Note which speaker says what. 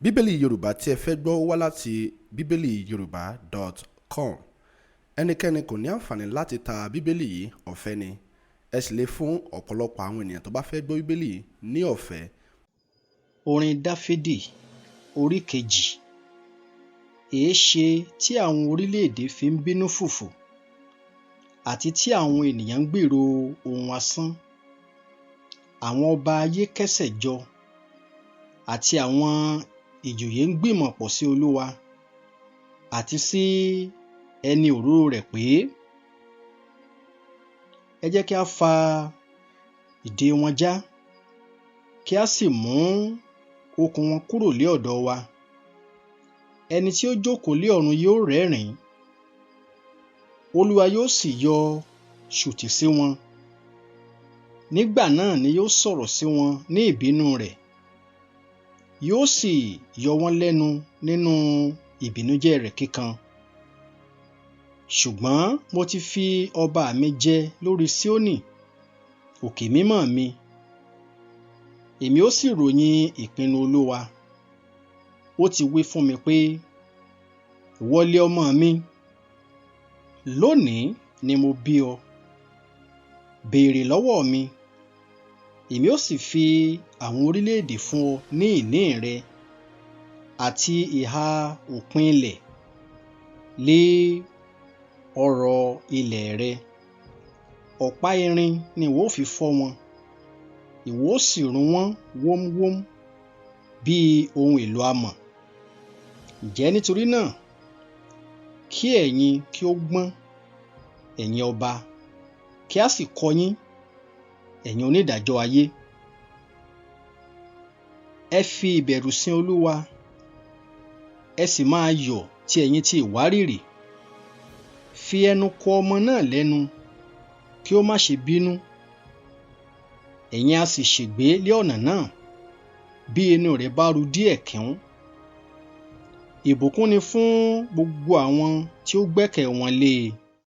Speaker 1: Bíbélì Yorùbá tí ẹ fẹ́ gbọ́ wá láti bibeliyoruba.com. Ẹnikẹ́ni kò ní àǹfààní láti ta bíbélì yìí, ọ̀fẹ́ ni. Ẹ sì lè fún ọ̀pọ̀lọpọ̀ àwọn ènìyàn tó bá fẹ́ gbọ́ bíbélì ní ọ̀fẹ́.
Speaker 2: Orin Dafidi orí kejì. Èéṣe tí àwọn orílẹ̀-èdè fi ń bínú fùfù àti tí àwọn ènìyàn ń gbèrò ohun asán? Àwọn ọba ayé kẹ́sẹ̀ jọ àti àwọn ìjòyè ń gbìmọ̀ pọ̀ sí Olúwa àti sí ẹni òróró rẹ̀ pé, ẹ jẹ́ kí a fa ìdè wọn já, kí a sì mú okùn wọn kúrò lé ọ̀dọ̀ wa. Ẹni tí ó jókòó lé ọ̀run yóò rẹ́rìn-ín, Olúwa yóò sì yọ ṣùtì sí wọn. Nígbà náà ni yóò sọ̀rọ̀ sí wọn ní ìbínú rẹ̀, yóò sì yọ wọ́n lẹ́nu nínú ìbìnújẹ́ rẹ̀ kíkan. Ṣùgbọ́n mo ti fi ọba mi jẹ lórí Síónì, òkè mímọ́ mi. Èmi ó sì ròyìn ìpinnu Olúwa. Ó ti wí fún mi pé, ìwọ lé ọmọ mi, lónìí ni mo bí ọ. Béèrè lọ́wọ́ mi, èmi ó sì fi àwọn orílẹ̀-èdè fún ọ ní ìní rẹ, àti ìhà òpin ilẹ̀ lé ọrọ̀ ilẹ̀ rẹ. Ọ̀pá irin ni ìwọ ó fi fọ́ wọn, ìwọ ó sì rún wọn wómúwómú bí ohun èlò amọ̀. Ǹjẹ́ nítorí náà, kí ẹ̀yin kí ó gbọ́n, ẹ̀yin ọba, kí a sì kọ́ yín, ẹ̀yin onídàájọ́ ayé. Ẹ fi ìbẹ̀rù sin Olúwa, ẹ sì máa yọ̀ tí ẹ̀yin ti ìwárìrì. Fi ẹnu kò ọmọ náà lẹ́nu, kí ó má ṣe bínú. Ẹ̀yin a sì ṣègbé lé ọ̀nà náà, bí inú rẹ̀ bá ru díẹ̀ kíún. Ìbùkún ni fún gbogbo àwọn tí ó gbẹ́kẹ̀ wọn lé e.